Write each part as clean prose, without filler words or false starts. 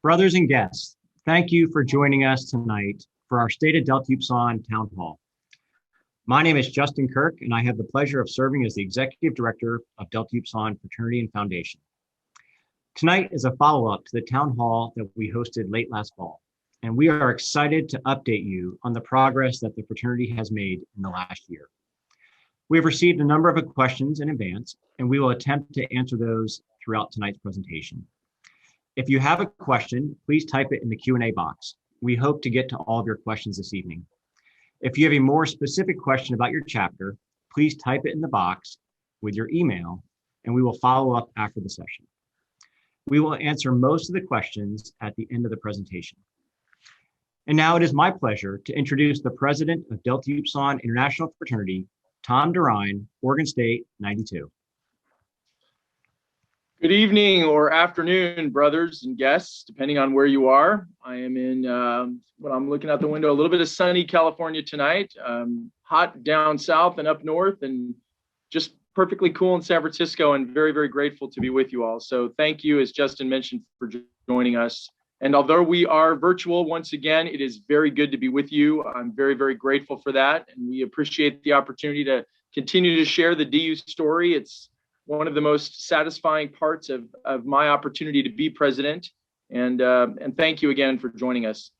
Brothers and guests, thank you for joining us tonight for our State of Delta Upsilon Town Hall. My name is Justin Kirk, and I have the pleasure of serving as the Executive Director of Delta Upsilon Fraternity and Foundation. Tonight is a follow-up to the Town Hall that we hosted late last fall, and we are excited to update you on the progress that the fraternity has made in the last year. We have received a number of questions in advance, and we will attempt to answer those throughout tonight's presentation. If you have a question, please type it in the Q&A box. We hope to get to all of your questions this evening. If you have a more specific question about your chapter, please type it in the box with your email, and we will follow up after the session. We will answer most of the questions at the end of the presentation. And now it is my pleasure to introduce the President of Delta Upsilon International Fraternity, Tom Durein, Oregon State 92. Good evening or afternoon, brothers and guests, depending on where you are. I am in what I'm looking out the window, a little bit of sunny California tonight, hot down south and up north, and just perfectly cool in San Francisco, and very, very grateful to be with you all. So thank you, as Justin mentioned, for joining us. And although we are virtual, once again, it is very good to be with you. I'm very, very grateful for that. And we appreciate the opportunity to continue to share the DU story. It's one of the most satisfying parts of my opportunity to be president. And thank you again for joining us.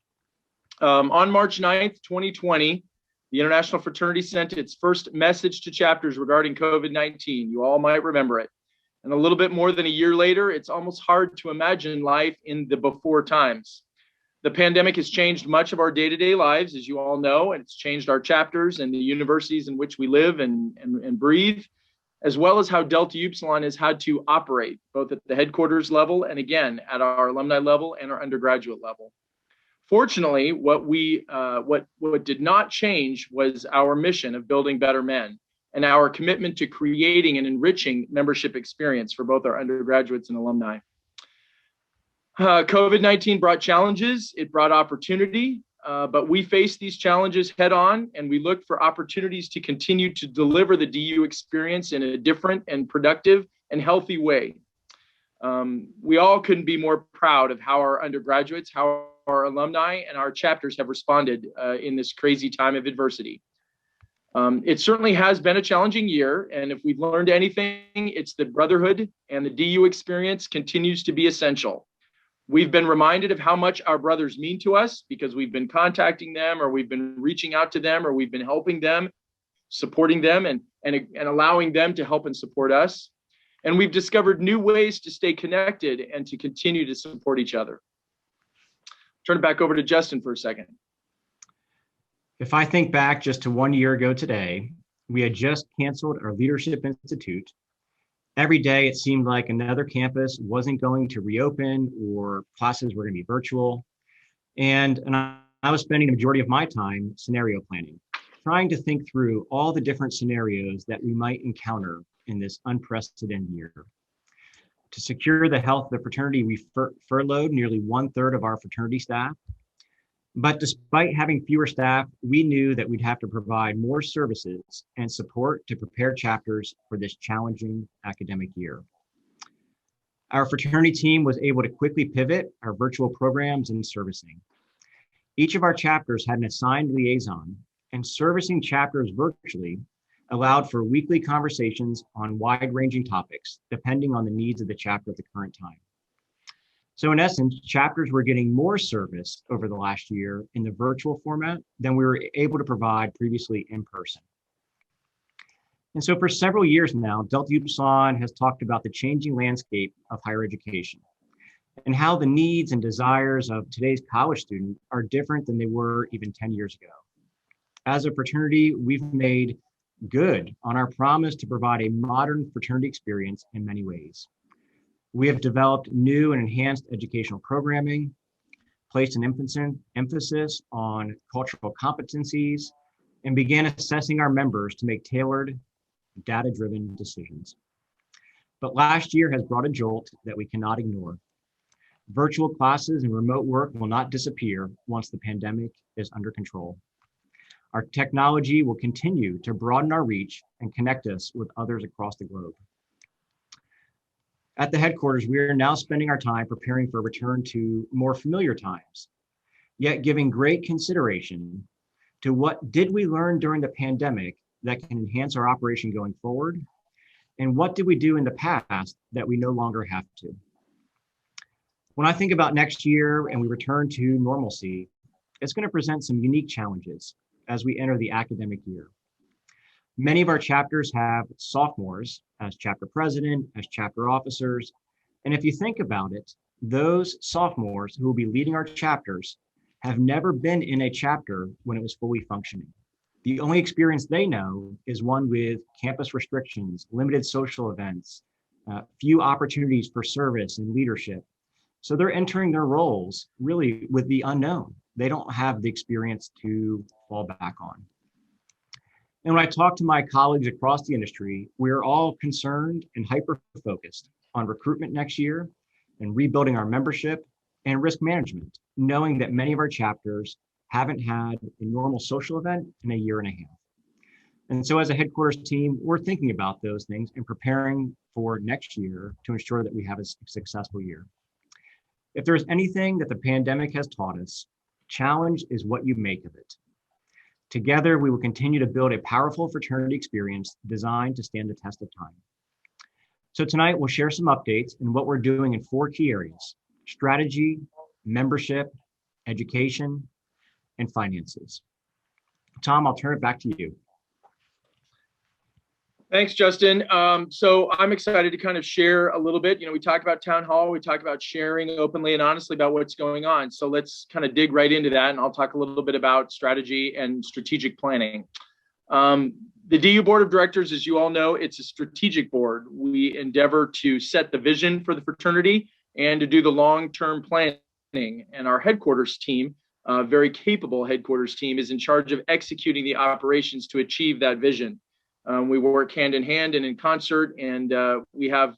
On March 9th, 2020, the International Fraternity sent its first message to chapters regarding COVID-19. You all might remember it. And a little bit more than a year later, it's almost hard to imagine life in the before times. The pandemic has changed much of our day-to-day lives, as you all know, and it's changed our chapters and the universities in which we live and breathe, as well as how Delta Upsilon has had to operate, both at the headquarters level and again, at our alumni level and our undergraduate level. Fortunately, what did not change was our mission of building better men and our commitment to creating an enriching membership experience for both our undergraduates and alumni. COVID-19 brought challenges, it brought opportunity, but we faced these challenges head on, and we looked for opportunities to continue to deliver the DU experience in a different and productive and healthy way. We all couldn't be more proud of how our undergraduates, how our alumni, and our chapters have responded in this crazy time of adversity. It certainly has been a challenging year, and if we've learned anything, it's that brotherhood and the DU experience continues to be essential. We've been reminded of how much our brothers mean to us because we've been contacting them, or we've been reaching out to them, or we've been helping them, supporting them, and allowing them to help and support us. And we've discovered new ways to stay connected and to continue to support each other. Turn it back over to Justin for a second. If I think back just to 1 year ago today, we had just canceled our Leadership Institute. Every day it seemed like another campus wasn't going to reopen or classes were going to be virtual. And I was spending the majority of my time scenario planning, trying to think through all the different scenarios that we might encounter in this unprecedented year. To secure the health of the fraternity, we furloughed nearly 1/3 of our fraternity staff. But despite having fewer staff, we knew that we'd have to provide more services and support to prepare chapters for this challenging academic year. Our fraternity team was able to quickly pivot our virtual programs and servicing. Each of our chapters had an assigned liaison, and servicing chapters virtually allowed for weekly conversations on wide-ranging topics, depending on the needs of the chapter at the current time. So in essence, chapters were getting more service over the last year in the virtual format than we were able to provide previously in person. And so for several years now, Delta Upsilon has talked about the changing landscape of higher education and how the needs and desires of today's college student are different than they were even 10 years ago. As a fraternity, we've made good on our promise to provide a modern fraternity experience in many ways. We have developed new and enhanced educational programming, placed an emphasis on cultural competencies, and began assessing our members to make tailored, data-driven decisions. But last year has brought a jolt that we cannot ignore. Virtual classes and remote work will not disappear once the pandemic is under control. Our technology will continue to broaden our reach and connect us with others across the globe. At the headquarters, we are now spending our time preparing for a return to more familiar times, yet giving great consideration to what did we learn during the pandemic that can enhance our operation going forward, and what did we do in the past that we no longer have to. When I think about next year and we return to normalcy, it's going to present some unique challenges as we enter the academic year. Many of our chapters have sophomores as chapter president, as chapter officers. And if you think about it, those sophomores who will be leading our chapters have never been in a chapter when it was fully functioning. The only experience they know is one with campus restrictions, limited social events, few opportunities for service and leadership. So they're entering their roles really with the unknown. They don't have the experience to fall back on. And when I talk to my colleagues across the industry, we're all concerned and hyper-focused on recruitment next year and rebuilding our membership and risk management, knowing that many of our chapters haven't had a normal social event in a year and a half. And so as a headquarters team, we're thinking about those things and preparing for next year to ensure that we have a successful year. If there's anything that the pandemic has taught us, challenge is what you make of it. Together, we will continue to build a powerful fraternity experience designed to stand the test of time. So tonight, we'll share some updates in what we're doing in 4 key areas: strategy, membership, education, and finances. Tom, I'll turn it back to you. Thanks, Justin. So I'm excited to kind of share a little bit. We talked about town hall, we talked about sharing openly and honestly about what's going on. So let's kind of dig right into that, and I'll talk a little bit about strategy and strategic planning. The DU Board of Directors, as you all know, it's a strategic board. We endeavor to set the vision for the fraternity and to do the long-term planning. And our headquarters team, a very capable headquarters team, is in charge of executing the operations to achieve that vision. We work hand in hand and in concert, and we have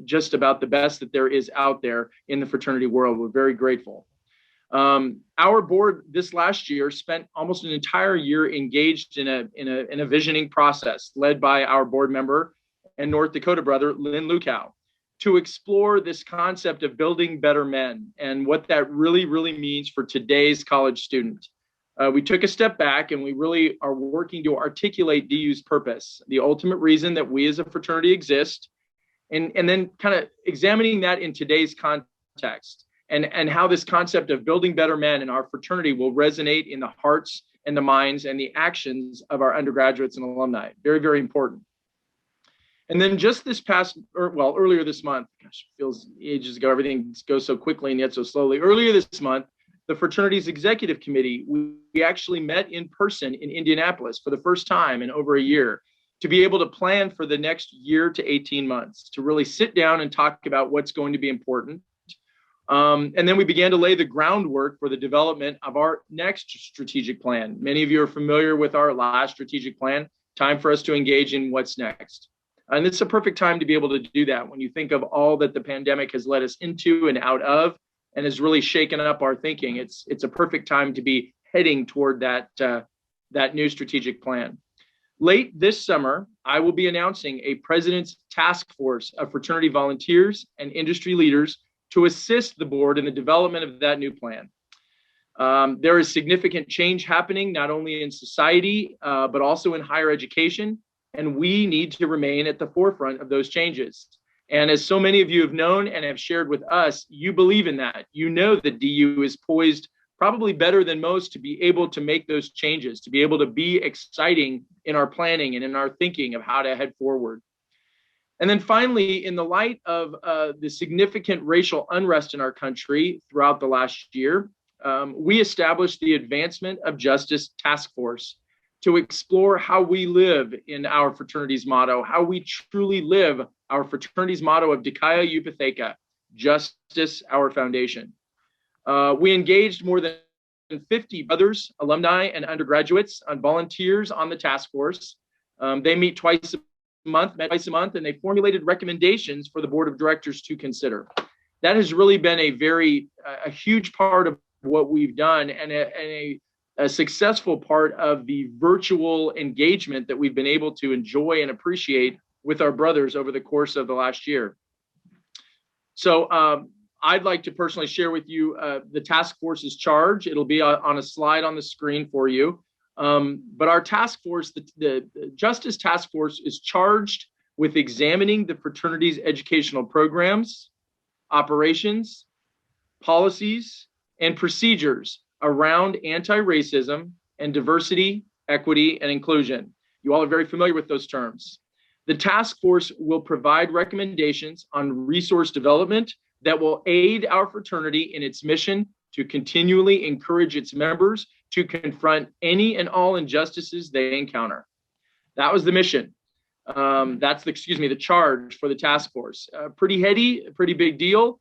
just about the best that there is out there in the fraternity world. We're very grateful. Our board this last year spent almost an entire year engaged in a visioning process led by our board member and North Dakota brother, Lynn Lukow, to explore this concept of building better men and what that really, really means for today's college student. We took a step back and we really are working to articulate DU's purpose, the ultimate reason that we as a fraternity exist, and then kind of examining that in today's context and how this concept of building better men in our fraternity will resonate in the hearts and the minds and the actions of our undergraduates and alumni. Very, very important. And then just earlier this month, gosh, it feels ages ago, everything goes so quickly and yet so slowly. Earlier this month, the fraternity's executive committee, we actually met in person in Indianapolis for the first time in over a year to be able to plan for the next year to 18 months, to really sit down and talk about what's going to be important. And then we began to lay the groundwork for the development of our next strategic plan. Many of you are familiar with our last strategic plan. Time for us to engage in what's next. And it's a perfect time to be able to do that when you think of all that the pandemic has led us into and out of, and has really shaken up our thinking. It's a perfect time to be heading toward that new strategic plan. Late this summer, I will be announcing a president's task force of fraternity volunteers and industry leaders to assist the board in the development of that new plan. There is significant change happening, not only in society, but also in higher education, and we need to remain at the forefront of those changes. And as so many of you have known and have shared with us, you believe in that. You know that DU is poised probably better than most to be able to make those changes, to be able to be exciting in our planning and in our thinking of how to head forward. And then finally, in the light of the significant racial unrest in our country throughout the last year, we established the Advancement of Justice Task Force to explore how we live in our fraternity's motto, how we truly live our fraternity's motto of Dikaya Eupatheka, justice, our foundation. We engaged more than 50 brothers, alumni, and undergraduates on volunteers on the task force. They met twice a month, and they formulated recommendations for the board of directors to consider. That has really been a huge part of what we've done, and a successful part of the virtual engagement that we've been able to enjoy and appreciate with our brothers over the course of the last year. So I'd like to personally share with you the task force's charge. It'll be on a slide on the screen for you. But our task force, the Justice Task Force, is charged with examining the fraternity's educational programs, operations, policies, and procedures around anti-racism and diversity, equity, and inclusion. You all are very familiar with those terms. The task force will provide recommendations on resource development that will aid our fraternity in its mission to continually encourage its members to confront any and all injustices they encounter. That was the mission. That's the charge for the task force. Pretty heady, pretty big deal.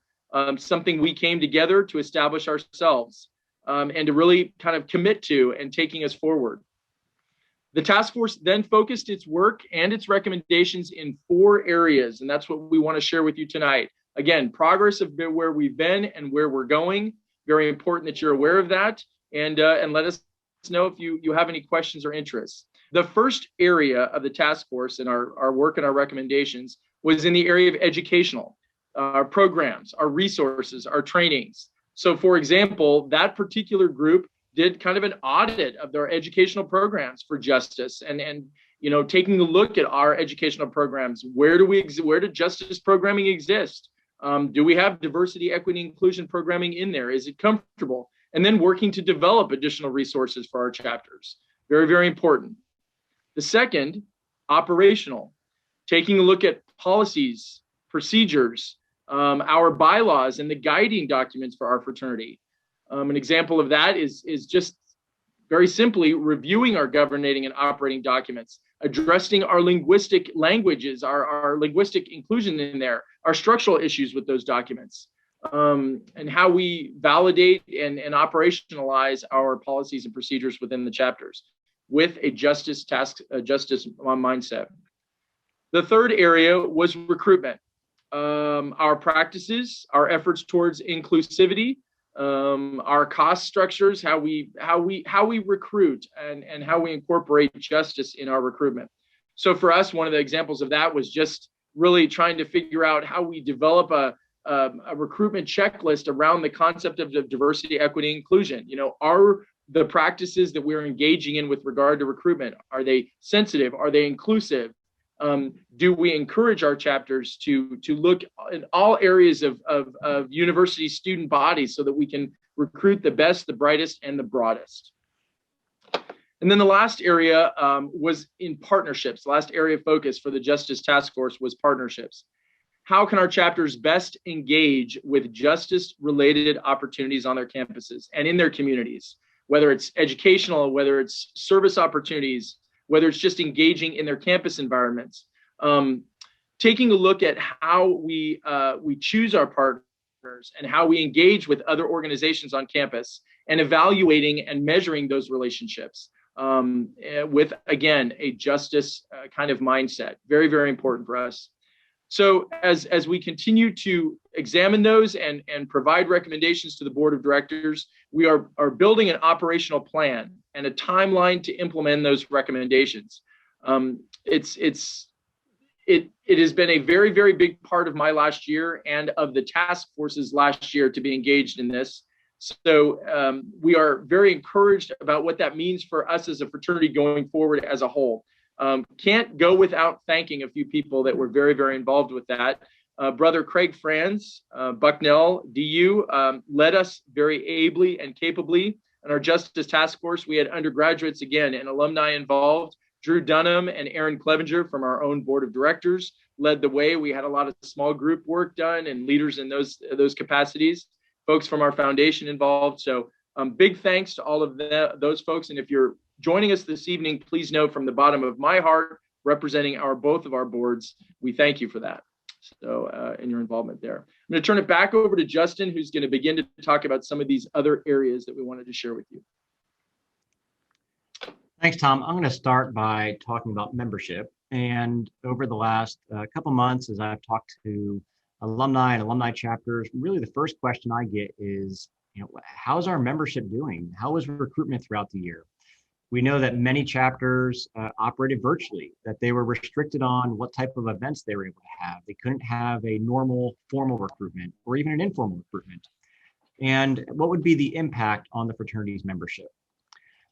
Something we came together to establish ourselves and to really kind of commit to and taking us forward. The task force then focused its work and its recommendations in 4 areas, and that's what we want to share with you tonight. Again, progress of where we've been and where we're going. Very important that you're aware of that, and let us know if you have any questions or interests. The first area of the task force and our work and our recommendations was in the area of educational, our programs, our resources, our trainings. So for example, that particular group did kind of an audit of their educational programs for justice and taking a look at our educational programs. Where do justice programming exist? Do we have diversity, equity, inclusion programming in there? Is it comfortable? And then working to develop additional resources for our chapters. Very, very important. The second, operational, taking a look at policies, procedures, our bylaws, and the guiding documents for our fraternity. An example of that is just very simply reviewing our governing and operating documents, addressing our linguistic languages, our linguistic inclusion in there, our structural issues with those documents, and how we validate and operationalize our policies and procedures within the chapters with a justice mindset. The third area was recruitment. Our practices, our efforts towards inclusivity, our cost structures, how we recruit and how we incorporate justice in our recruitment. So for us, one of the examples of that was just really trying to figure out how we develop a recruitment checklist around the concept of diversity, equity, inclusion. Are the practices that we're engaging in with regard to recruitment, are they sensitive? Are they inclusive? Do we encourage our chapters to look in all areas of university student bodies so that we can recruit the best, the brightest, and the broadest? And then the last area was in partnerships. The last area of focus for the Justice Task Force was partnerships. How can our chapters best engage with justice-related opportunities on their campuses and in their communities, whether it's educational, whether it's service opportunities, whether it's just engaging in their campus environments, taking a look at how we choose our partners and how we engage with other organizations on campus, and evaluating and measuring those relationships with, again, a justice kind of mindset. Very, very important for us. So as we continue to examine those and provide recommendations to the board of directors, we are building an operational plan and a timeline to implement those recommendations. It has been a very, very big part of my last year and of the task force's last year to be engaged in this. So we are very encouraged about what that means for us as a fraternity going forward as a whole. Can't go without thanking a few people that were very, very involved with that. Brother Craig Franz, Bucknell, DU, led us very ably and capably. In our Justice Task Force, we had undergraduates again and alumni involved. Drew Dunham and Aaron Clevenger from our own board of directors led the way. We had a lot of small group work done and leaders in those capacities. Folks from our foundation involved. So big thanks to all of those folks. And if you're joining us this evening, please know from the bottom of my heart, representing both of our boards, we thank you for that. So in your involvement there. I'm going to turn it back over to Justin, who's going to begin to talk about some of these other areas that we wanted to share with you. Thanks, Tom. I'm going to start by talking about membership. And over the last couple months, as I've talked to alumni and alumni chapters, really the first question I get is, how's our membership doing? How was recruitment throughout the year? We know that many chapters operated virtually, that they were restricted on what type of events they were able to have. They couldn't have a normal formal recruitment or even an informal recruitment. And what would be the impact on the fraternity's membership?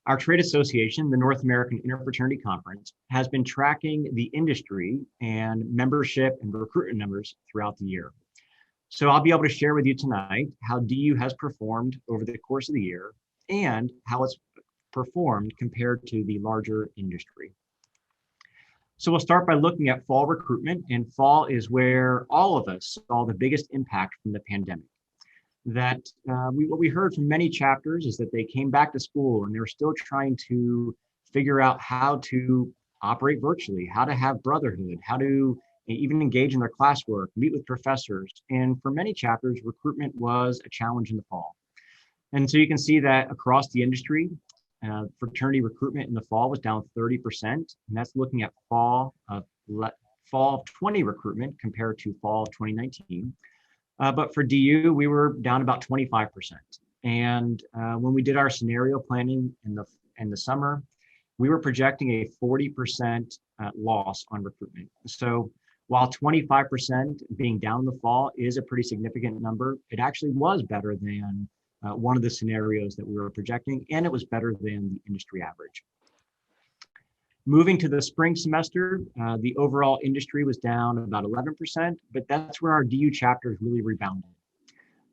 Our trade association, the North American Interfraternity Conference, has been tracking the industry and membership and recruitment numbers throughout the year. So I'll be able to share with you tonight how DU has performed over the course of the year and how it's performed compared to the larger industry. So we'll start by looking at fall recruitment, and fall is where all of us saw the biggest impact from the pandemic. What we heard from many chapters is that they came back to school and they were still trying to figure out how to operate virtually, how to have brotherhood, how to even engage in their classwork, meet with professors. And for many chapters, recruitment was a challenge in the fall. And so you can see that across the industry, fraternity recruitment in the fall was down 30%, and that's looking at fall of 20 recruitment compared to fall of 2019. But for DU, we were down about 25%. And when we did our scenario planning in the summer, we were projecting a 40% loss on recruitment. So while 25% being down in the fall is a pretty significant number, it actually was better than one of the scenarios that we were projecting, and it was better than the industry average. Moving to the spring semester, the overall industry was down about 11%, but that's where our DU chapters really rebounded.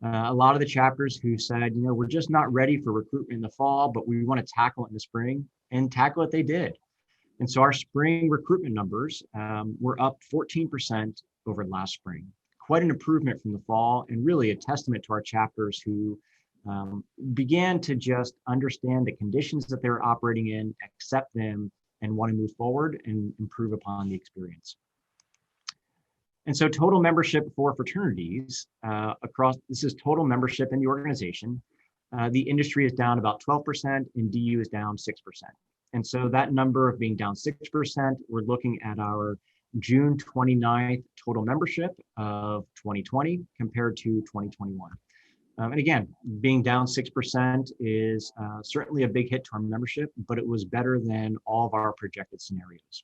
A lot of the chapters who said, we're just not ready for recruitment in the fall, but we want to tackle it in the spring, and tackle it they did. And so our spring recruitment numbers were up 14% over last spring. Quite an improvement from the fall, and really a testament to our chapters who began to just understand the conditions that they're operating in, accept them, and want to move forward and improve upon the experience. And so total membership for fraternities this is total membership in the organization. The industry is down about 12% and DU is down 6%. And so that number of being down 6%, we're looking at our June 29th total membership of 2020 compared to 2021. And again, being down 6% is certainly a big hit to our membership, but it was better than all of our projected scenarios.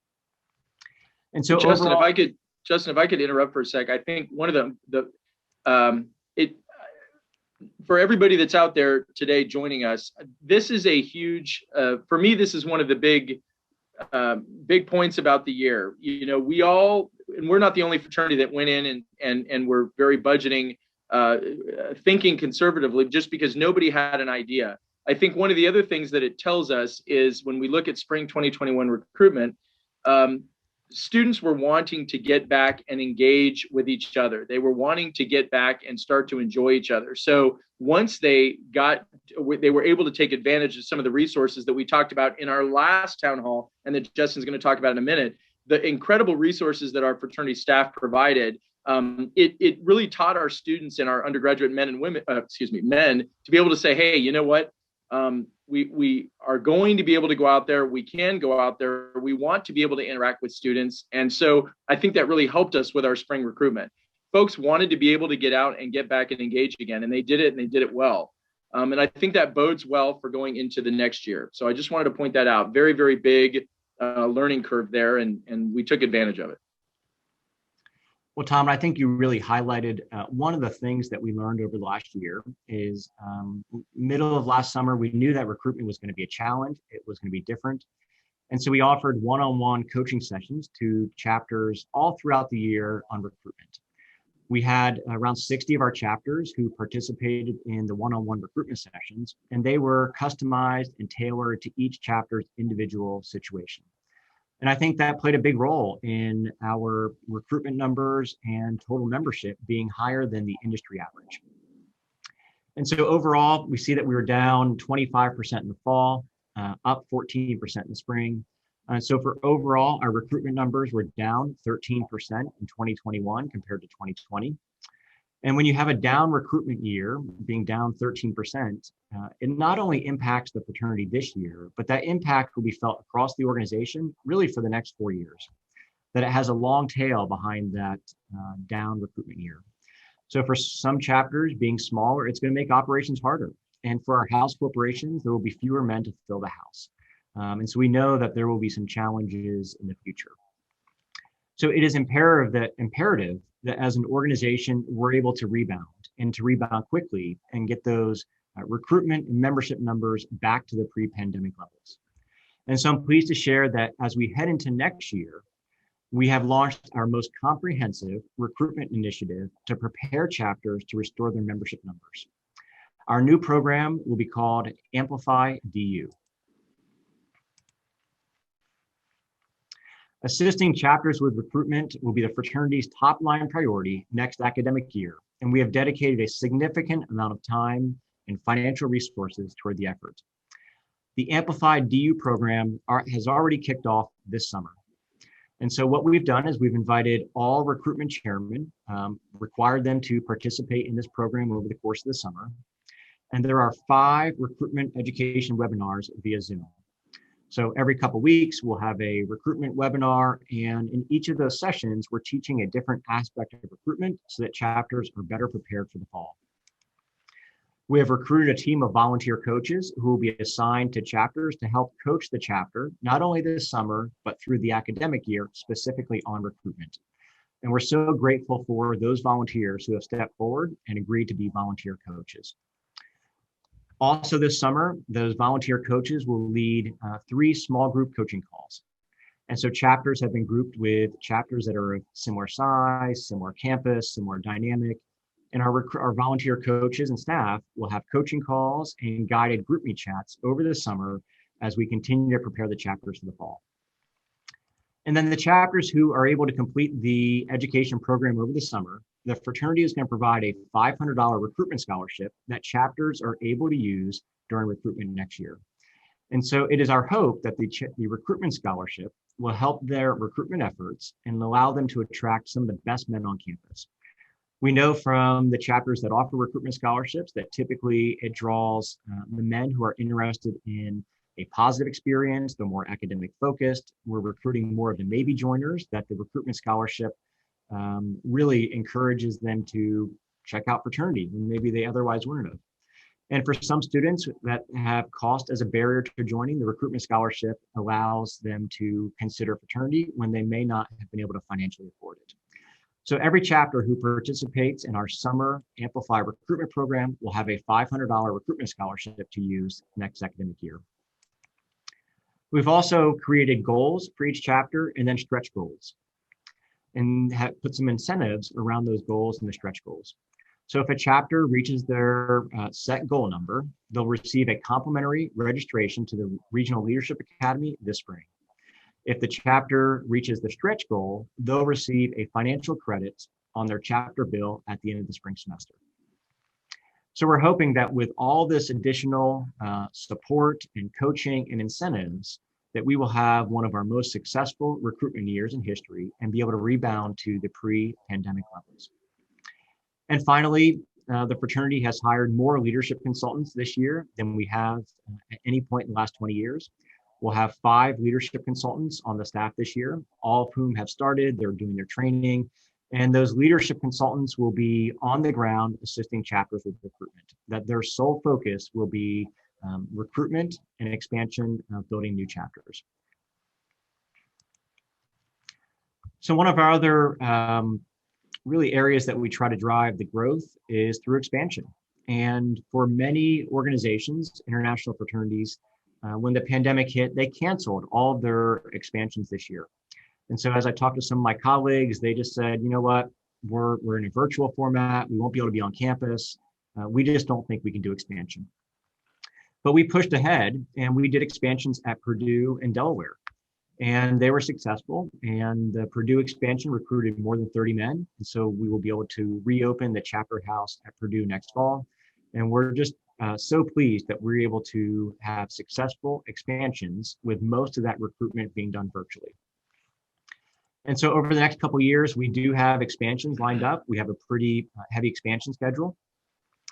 And so Justin, overall, if I could interrupt for a sec, I think one of for everybody that's out there today joining us, this is a huge, for me, this is one of the big points about the year. We all, and we're not the only fraternity that went in and we're very budgeting, thinking conservatively just because nobody had an idea. I think one of the other things that it tells us is when we look at spring 2021 recruitment, students were wanting to get back and engage with each other. They were wanting to get back and start to enjoy each other. So once they were able to take advantage of some of the resources that we talked about in our last town hall, and that Justin's going to talk about in a minute, the incredible resources that our fraternity staff provided. It really taught our students and our undergraduate men and women, men, to be able to say, hey, you know what? We are going to be able to go out there. We can go out there. We want to be able to interact with students. And so I think that really helped us with our spring recruitment. Folks wanted to be able to get out and get back and engage again, and they did it, and they did it well. And I think that bodes well for going into the next year. So I just wanted to point that out. Very, very big learning curve there, and we took advantage of it. Well, Tom, I think you really highlighted one of the things that we learned over the last year is middle of last summer, we knew that recruitment was going to be a challenge. It was going to be different. And so we offered one-on-one coaching sessions to chapters all throughout the year on recruitment. We had around 60 of our chapters who participated in the one-on-one recruitment sessions, and they were customized and tailored to each chapter's individual situation. And I think that played a big role in our recruitment numbers and total membership being higher than the industry average. And so overall, we see that we were down 25% in the fall, up 14% in the spring. So for overall, our recruitment numbers were down 13% in 2021 compared to 2020. And when you have a down recruitment year, being down 13%, it not only impacts the fraternity this year, but that impact will be felt across the organization really for the next 4 years, that it has a long tail behind that down recruitment year. So for some chapters being smaller, it's going to make operations harder. And for our house corporations, there will be fewer men to fill the house. And so we know that there will be some challenges in the future. So it is imperative that as an organization, we're able to rebound and to rebound quickly and get those recruitment and membership numbers back to the pre-pandemic levels. And so I'm pleased to share that as we head into next year, we have launched our most comprehensive recruitment initiative to prepare chapters to restore their membership numbers. Our new program will be called Amplify DU. Assisting chapters with recruitment will be the fraternity's top line priority next academic year, and we have dedicated a significant amount of time and financial resources toward the effort. The Amplify DU program has already kicked off this summer. And so what we've done is we've invited all recruitment chairmen, required them to participate in this program over the course of the summer. And there are 5 recruitment education webinars via Zoom. So every couple of weeks, we'll have a recruitment webinar, and in each of those sessions, we're teaching a different aspect of recruitment so that chapters are better prepared for the fall. We have recruited a team of volunteer coaches who will be assigned to chapters to help coach the chapter, not only this summer, but through the academic year, specifically on recruitment. And we're so grateful for those volunteers who have stepped forward and agreed to be volunteer coaches. Also this summer, those volunteer coaches will lead 3 small group coaching calls. And so chapters have been grouped with chapters that are of similar size, similar campus, similar dynamic. And our volunteer coaches and staff will have coaching calls and guided group meet chats over the summer as we continue to prepare the chapters for the fall. And then the chapters who are able to complete the education program over the summer, the fraternity is going to provide a $500 recruitment scholarship that chapters are able to use during recruitment next year. And so it is our hope that the recruitment scholarship will help their recruitment efforts and allow them to attract some of the best men on campus. We know from the chapters that offer recruitment scholarships that typically it draws the men who are interested in a positive experience, the more academic focused. We're recruiting more of the maybe joiners that the recruitment scholarship really encourages them to check out fraternity when maybe they otherwise wouldn't have. And for some students that have cost as a barrier to joining, the recruitment scholarship allows them to consider fraternity when they may not have been able to financially afford it. So every chapter who participates in our summer Amplify recruitment program will have a $500 recruitment scholarship to use next academic year. We've also created goals for each chapter and then stretch goals, and have put some incentives around those goals and the stretch goals. So if a chapter reaches their set goal number, they'll receive a complimentary registration to the Regional Leadership Academy this spring. If the chapter reaches the stretch goal, they'll receive a financial credit on their chapter bill at the end of the spring semester. So we're hoping that with all this additional support and coaching and incentives, that we will have one of our most successful recruitment years in history and be able to rebound to the pre-pandemic levels. And finally, the fraternity has hired more leadership consultants this year than we have at any point in the last 20 years. We'll have 5 leadership consultants on the staff this year, all of whom have started, they're doing their training, and those leadership consultants will be on the ground assisting chapters with recruitment, that their sole focus will be recruitment and expansion of building new chapters. So one of our other really areas that we try to drive the growth is through expansion. And for many organizations, international fraternities, when the pandemic hit, they canceled all of their expansions this year. And so as I talked to some of my colleagues, they just said, you know what, we're in a virtual format. We won't be able to be on campus. We just don't think we can do expansion. But we pushed ahead and we did expansions at Purdue and Delaware. And they were successful. And the Purdue expansion recruited more than 30 men. And so we will be able to reopen the chapter house at Purdue next fall. And we're just so pleased that we're able to have successful expansions with most of that recruitment being done virtually. And so over the next couple of years, we do have expansions lined up. We have a pretty heavy expansion schedule.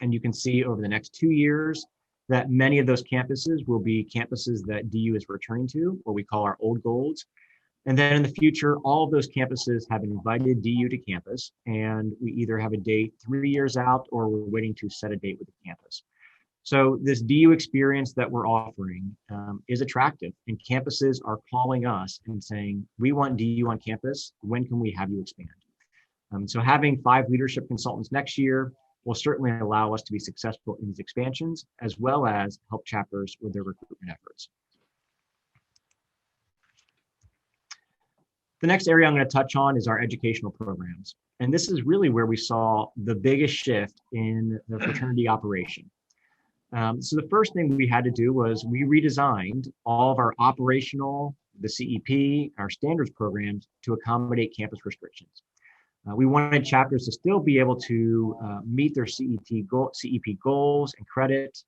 And you can see over the next 2 years that many of those campuses will be campuses that DU is returning to, what we call our old golds. And then in the future, all of those campuses have invited DU to campus, and we either have a date 3 years out or we're waiting to set a date with the campus. So this DU experience that we're offering is attractive, and campuses are calling us and saying, we want DU on campus. When can we have you expand? So having 5 leadership consultants next year will certainly allow us to be successful in these expansions, as well as help chapters with their recruitment efforts. The next area I'm going to touch on is our educational programs. And this is really where we saw the biggest shift in the fraternity operation. So the first thing we had to do was we redesigned all of our operational, the CEP, our standards programs to accommodate campus restrictions. We wanted chapters to still be able to meet their CEP goals and credit,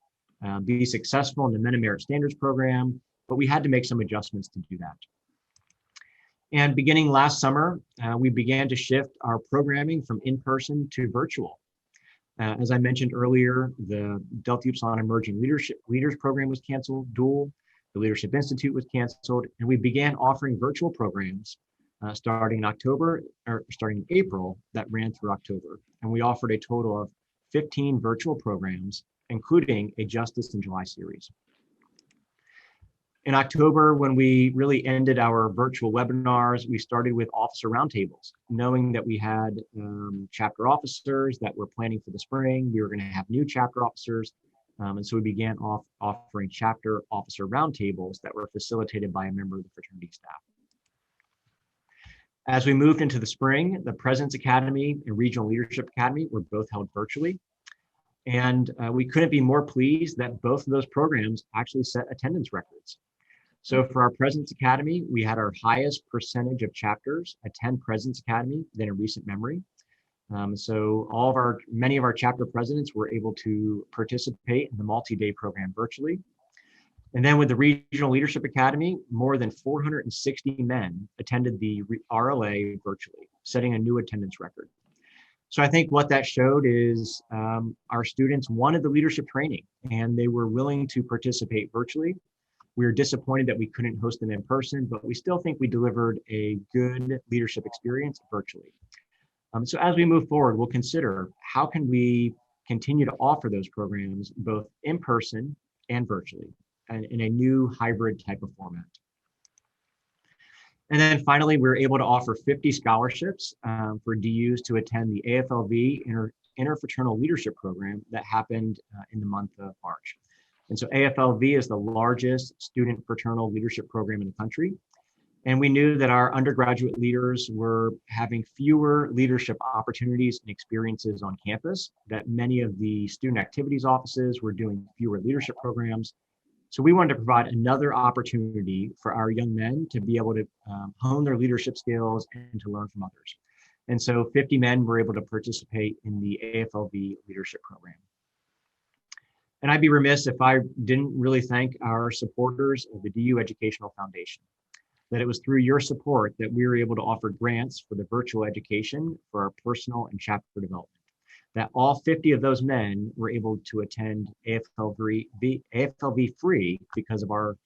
be successful in the Men of Merit Standards program, but we had to make some adjustments to do that. And beginning last summer, we began to shift our programming from in-person to virtual. As I mentioned earlier, the Delta Upsilon Emerging Leaders program was canceled, dual. The Leadership Institute was canceled, and we began offering virtual programs starting in April that ran through October. And we offered a total of 15 virtual programs, including a Justice in July series. In October, when we really ended our virtual webinars, we started with officer roundtables, knowing that we had chapter officers that were planning for the spring. We were going to have new chapter officers. And so we began offering chapter officer roundtables that were facilitated by a member of the fraternity staff. As we moved into the spring, the President's Academy and Regional Leadership Academy were both held virtually. And we couldn't be more pleased that both of those programs actually set attendance records. So for our President's Academy, we had our highest percentage of chapters attend President's Academy than in recent memory. So many of our chapter presidents were able to participate in the multi-day program virtually. And then with the Regional Leadership Academy, more than 460 men attended the RLA virtually, setting a new attendance record. So I think what that showed is our students wanted the leadership training and they were willing to participate virtually. We were disappointed that we couldn't host them in person, but we still think we delivered a good leadership experience virtually. So as we move forward, we'll consider how can we continue to offer those programs both in person and virtually, and in a new hybrid type of format. And then finally, we were able to offer 50 scholarships for DUs to attend the AFLV Interfraternal Leadership Program that happened in the month of March. And so AFLV is the largest student fraternal leadership program in the country. And we knew that our undergraduate leaders were having fewer leadership opportunities and experiences on campus, that many of the student activities offices were doing fewer leadership programs. So we wanted to provide another opportunity for our young men to be able to hone their leadership skills and to learn from others. And so 50 men were able to participate in the AFLV leadership program. And I'd be remiss if I didn't really thank our supporters of the DU Educational Foundation, that it was through your support that we were able to offer grants for the virtual education for our personal and chapter development, that all 50 of those men were able to attend AFLV free because of our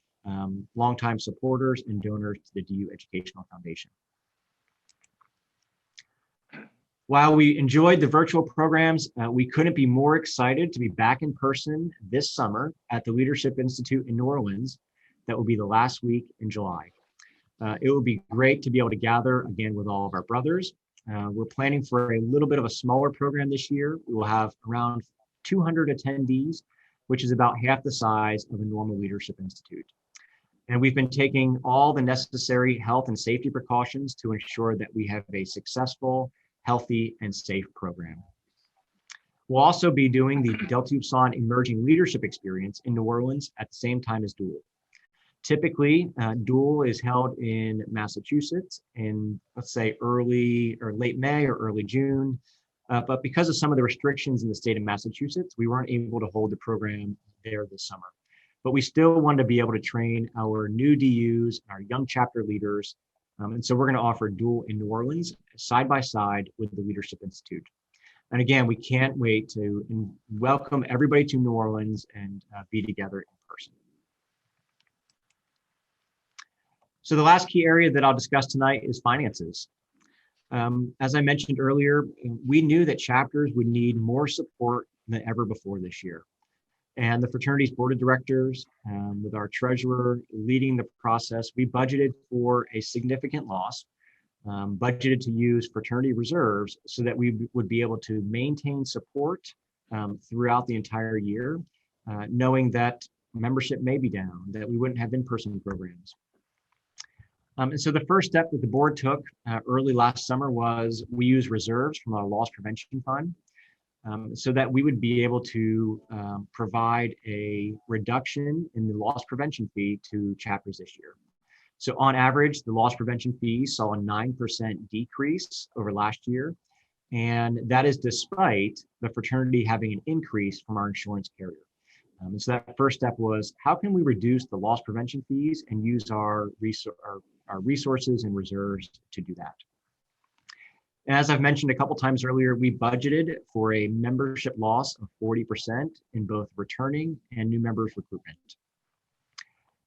longtime supporters and donors to the DU Educational Foundation. While we enjoyed the virtual programs, we couldn't be more excited to be back in person this summer at the Leadership Institute in New Orleans. That will be the last week in July. It will be great to be able to gather again with all of our brothers. We're planning for a little bit of a smaller program this year. We will have around 200 attendees, which is about half the size of a normal Leadership Institute. And we've been taking all the necessary health and safety precautions to ensure that we have a successful, healthy, and safe program. We'll also be doing the Delta Upsilon Emerging Leadership Experience in New Orleans at the same time as Dual. Typically, Dual is held in Massachusetts in, let's say, early or late May or early June. But because of some of the restrictions in the state of Massachusetts, we weren't able to hold the program there this summer. But we still want to be able to train our new DUs, our young chapter leaders. And so we're going to offer Dual in New Orleans side by side with the Leadership Institute. And again, we can't wait to welcome everybody to New Orleans and be together in person. So the last key area that I'll discuss tonight is finances. As I mentioned earlier, we knew that chapters would need more support than ever before this year. And the fraternity's board of directors, with our treasurer leading the process, we budgeted for a significant loss, budgeted to use fraternity reserves so that we would be able to maintain support throughout the entire year, knowing that membership may be down, that we wouldn't have in-person programs. And so the first step that the board took early last summer was we used reserves from our loss prevention fund so that we would be able to provide a reduction in the loss prevention fee to chapters this year. So on average, the loss prevention fee saw a 9% decrease over last year. And that is despite the fraternity having an increase from our insurance carrier. And so that first step was, how can we reduce the loss prevention fees and use our resources and reserves to do that? And as I've mentioned a couple times earlier, we budgeted for a membership loss of 40% in both returning and new members recruitment.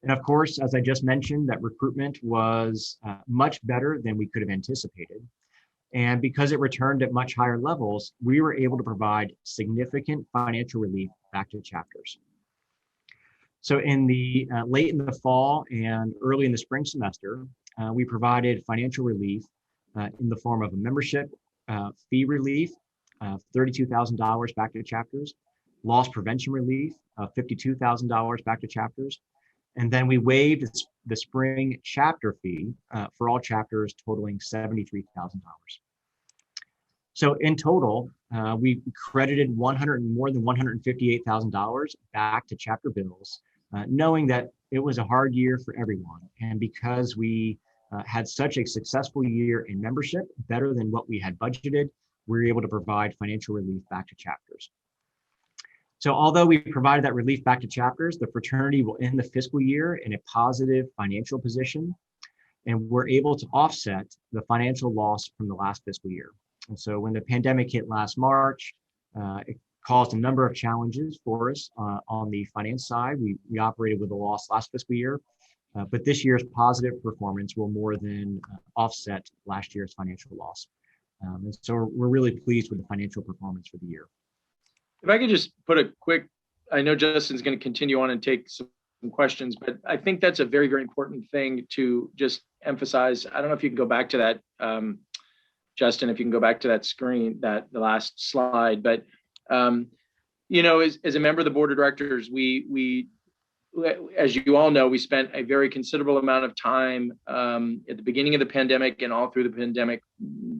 And of course, as I just mentioned, that recruitment was much better than we could have anticipated. And because it returned at much higher levels, we were able to provide significant financial relief back to chapters. So in the late in the fall and early in the spring semester, we provided financial relief in the form of a membership fee relief of $32,000 back to chapters, loss prevention relief of $52,000 back to chapters, and then we waived the spring chapter fee for all chapters totaling $73,000. So in total, we credited more than $158,000 back to chapter bills, knowing that it was a hard year for everyone. And because we had such a successful year in membership, better than what we had budgeted, we were able to provide financial relief back to chapters. So although we provided that relief back to chapters, the fraternity will end the fiscal year in a positive financial position, and we're able to offset the financial loss from the last fiscal year. And so when the pandemic hit last March, it caused a number of challenges for us on the finance side. We operated with a loss last fiscal year, but this year's positive performance will more than offset last year's financial loss. And so we're really pleased with the financial performance for the year. If I could just put a quick, I know Justin's going to continue on and take some questions, but I think that's a very, very important thing to just emphasize. I don't know if you can go back to that, Justin, if you can go back to that screen, the last slide, but you know, as a member of the board of directors, we, as you all know, we spent a very considerable amount of time at the beginning of the pandemic and all through the pandemic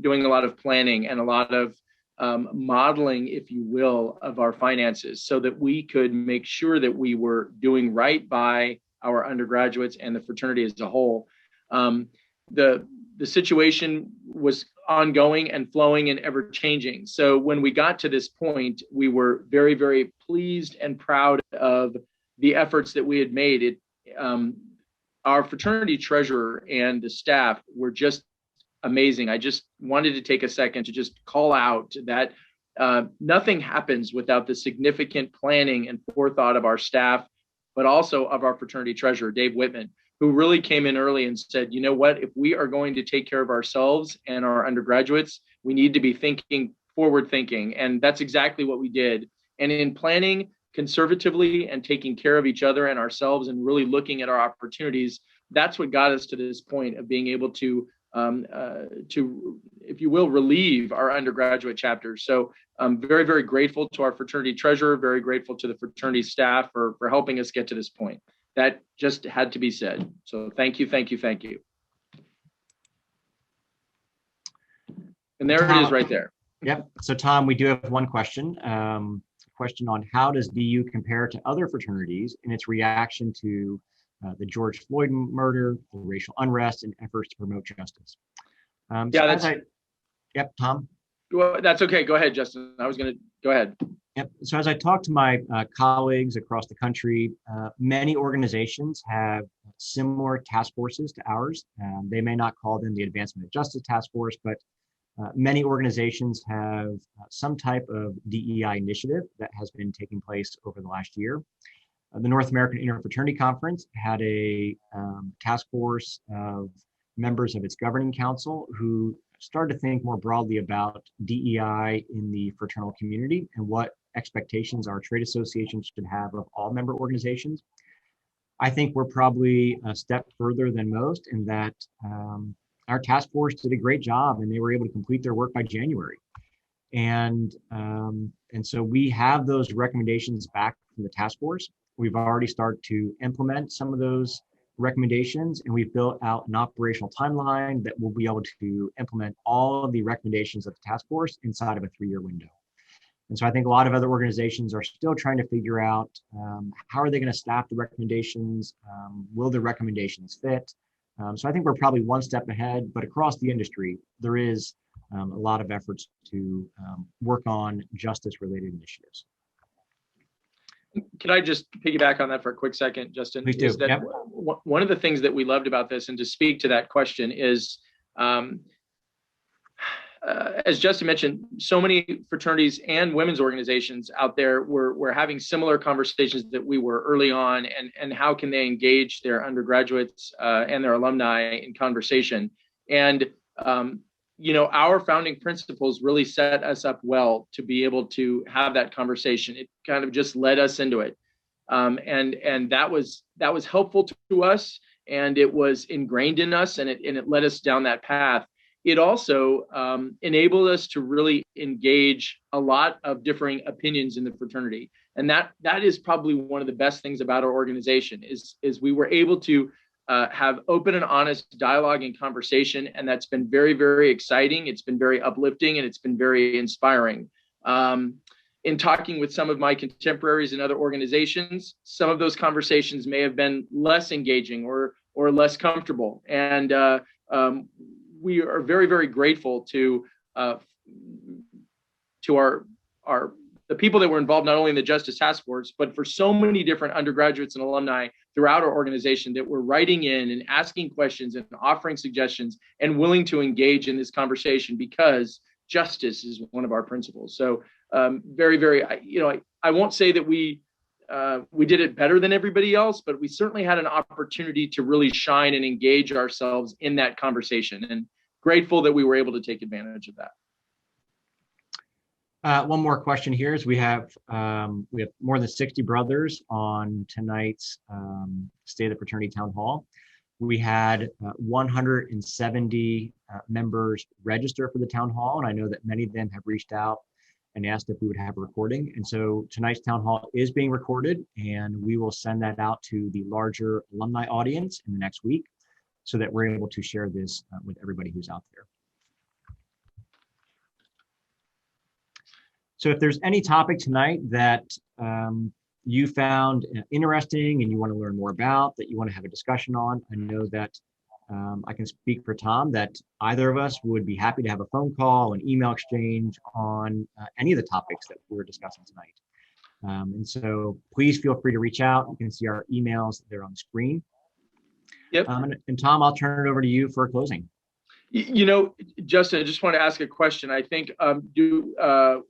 doing a lot of planning and a lot of modeling, if you will, of our finances so that we could make sure that we were doing right by our undergraduates and the fraternity as a whole. The situation was ongoing and flowing and ever changing. So when we got to this point, we were very, very pleased and proud of the efforts that we had made. Our fraternity treasurer and the staff were just amazing. I just wanted to take a second to just call out that nothing happens without the significant planning and forethought of our staff, but also of our fraternity treasurer, Dave Whitman, who really came in early and said, you know what, if we are going to take care of ourselves and our undergraduates, we need to be thinking forward thinking. And that's exactly what we did. And in planning conservatively and taking care of each other and ourselves and really looking at our opportunities, that's what got us to this point of being able to, if you will, relieve our undergraduate chapters. So I'm very, very grateful to our fraternity treasurer, very grateful to the fraternity staff for helping us get to this point. That just had to be said. So thank you, thank you, thank you. And there Tom, it is right there. Yep. So Tom, we do have one question. Question on how does DU compare to other fraternities in its reaction to the George Floyd murder, the racial unrest, and efforts to promote justice? Yep, Tom. Well, that's okay. Go ahead, Justin. I was going to go ahead. Yep. So as I talk to my colleagues across the country, many organizations have similar task forces to ours. They may not call them the Advancement of Justice Task Force, but many organizations have some type of DEI initiative that has been taking place over the last year. The North American Interfraternity Conference had a task force of members of its governing council who started to think more broadly about DEI in the fraternal community and what expectations our trade associations should have of all member organizations. I think we're probably a step further than most in that our task force did a great job and they were able to complete their work by January. And so we have those recommendations back from the task force. We've already started to implement some of those recommendations, and we've built out an operational timeline that will be able to implement all of the recommendations of the task force inside of a 3-year window. And so I think a lot of other organizations are still trying to figure out how are they going to staff the recommendations? Will the recommendations fit? So I think we're probably one step ahead, but across the industry, there is a lot of efforts to work on justice-related initiatives. Can I just piggyback on that for a quick second, Justin? Please do. Yep. One of the things that we loved about this, and to speak to that question, is as Justin mentioned, so many fraternities and women's organizations out there were having similar conversations that we were early on, and how can they engage their undergraduates and their alumni in conversation. And our founding principles really set us up well to be able to have that conversation. It kind of just led us into it. And that was helpful to us, and it was ingrained in us, and it led us down that path. It also enabled us to really engage a lot of differing opinions in the fraternity. And that is probably one of the best things about our organization is we were able to have open and honest dialogue and conversation. And that's been very, very exciting. It's been very uplifting, and it's been very inspiring. In talking with some of my contemporaries in other organizations, some of those conversations may have been less engaging or less comfortable. And we are very, very grateful to the people that were involved, not only in the Justice Task Force, but for so many different undergraduates and alumni throughout our organization that were writing in and asking questions and offering suggestions and willing to engage in this conversation, because justice is one of our principles. So very, very, I won't say that we did it better than everybody else, but we certainly had an opportunity to really shine and engage ourselves in that conversation, and grateful that we were able to take advantage of that. One more question here is we have more than 60 brothers on tonight's State of the Fraternity Town Hall. We had 170 members register for the town hall, and I know that many of them have reached out and asked if we would have a recording. And so tonight's town hall is being recorded, and we will send that out to the larger alumni audience in the next week so that we're able to share this with everybody who's out there. So if there's any topic tonight that you found interesting and you want to learn more about, that you want to have a discussion on, I know that I can speak for Tom that either of us would be happy to have a phone call, an email exchange on any of the topics that we were discussing tonight. And so please feel free to reach out. You can see our emails there on the screen. Yep. And Tom, I'll turn it over to you for a closing. Justin, I just want to ask a question. I think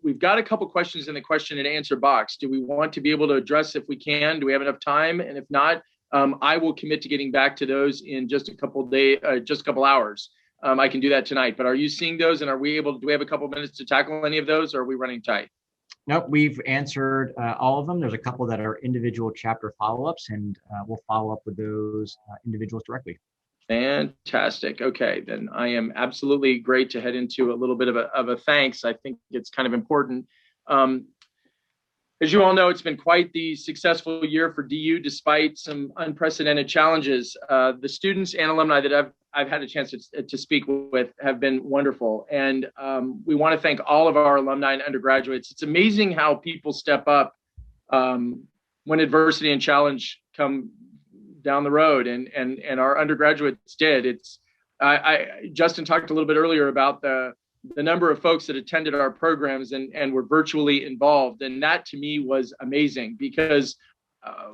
we've got a couple questions in the question and answer box. Do we want to be able to address if we can? Do we have enough time? And if not, I will commit to getting back to those in just a couple hours. I can do that tonight. But are you seeing those? And do we have a couple minutes to tackle any of those? Or are we running tight? Nope, we've answered all of them. There's a couple that are individual chapter follow-ups, and we'll follow up with those individuals directly. Fantastic. Okay, then I am absolutely great to head into a little bit of a thanks. I think it's kind of important. As you all know, it's been quite the successful year for DU, despite some unprecedented challenges. The students and alumni that I've had a chance to speak with have been wonderful. And we want to thank all of our alumni and undergraduates. It's amazing how people step up when adversity and challenge come down the road, and our undergraduates did. Justin talked a little bit earlier about the number of folks that attended our programs and were virtually involved. And that to me was amazing, because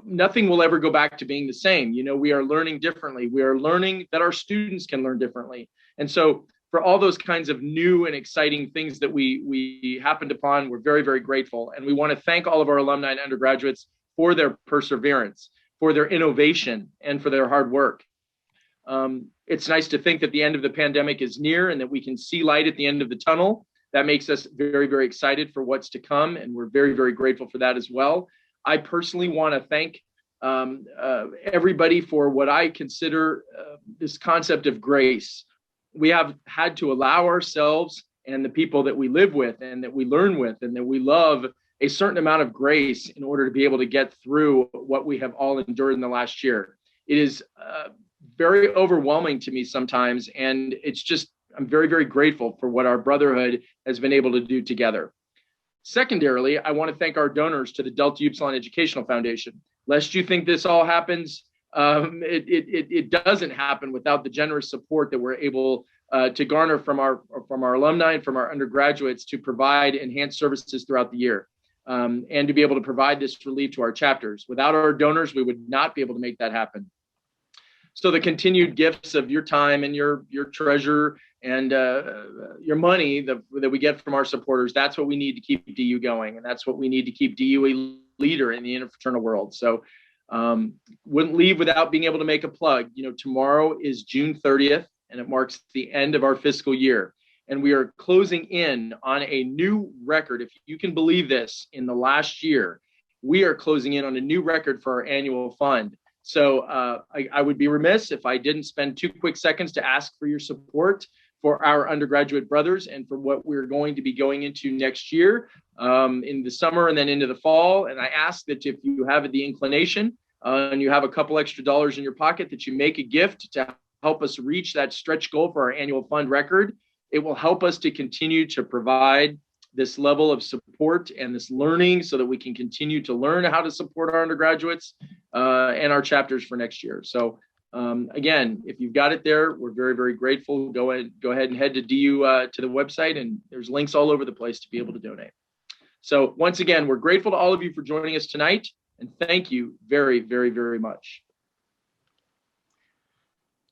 nothing will ever go back to being the same. We are learning differently. We are learning that our students can learn differently. And so for all those kinds of new and exciting things that we happened upon, we're very, very grateful. And we want to thank all of our alumni and undergraduates for their perseverance, for their innovation, and for their hard work. It's nice to think that the end of the pandemic is near and that we can see light at the end of the tunnel. that makes us very, very excited for what's to come. And we're very, very grateful for that as well. I personally want to thank everybody for what I consider this concept of grace. We have had to allow ourselves and the people that we live with and that we learn with and that we love a certain amount of grace in order to be able to get through what we have all endured in the last year. It is very overwhelming to me sometimes. And it's just, I'm very, very grateful for what our brotherhood has been able to do together. Secondarily, I want to thank our donors to the Delta Upsilon Educational Foundation. Lest you think this all happens, it doesn't happen without the generous support that we're able to garner from our alumni and from our undergraduates to provide enhanced services throughout the year, and to be able to provide this relief to our chapters. Without our donors, we would not be able to make that happen. So the continued gifts of your time and your treasure and your money that we get from our supporters, that's what we need to keep DU going. And that's what we need to keep DU a leader in the interfraternal world. So wouldn't leave without being able to make a plug. You know, tomorrow is June 30th, and it marks the end of our fiscal year. And we are closing in on a new record. If you can believe this, in the last year, we are closing in on a new record for our annual fund. So I would be remiss if I didn't spend 2 quick seconds to ask for your support for our undergraduate brothers and for what we're going to be going into next year in the summer and then into the fall. And I ask that if you have the inclination and you have a couple extra dollars in your pocket, that you make a gift to help us reach that stretch goal for our annual fund record. It will help us to continue to provide this level of support and this learning so that we can continue to learn how to support our undergraduates and our chapters for next year. So again, if you've got it there, we're very, very grateful. Go ahead and head to DU to the website, and there's links all over the place to be able to donate. So once again, we're grateful to all of you for joining us tonight, and thank you very, very, very much.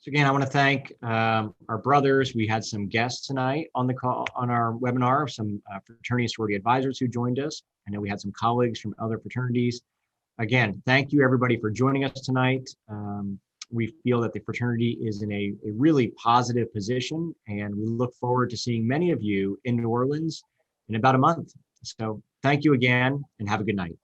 So again, I want to thank our brothers. We had some guests tonight on the call, on our webinar, some fraternity and sorority advisors who joined us. I know we had some colleagues from other fraternities. Again, thank you everybody for joining us tonight. We feel that the fraternity is in a really positive position, and we look forward to seeing many of you in New Orleans in about a month. So thank you again, and have a good night.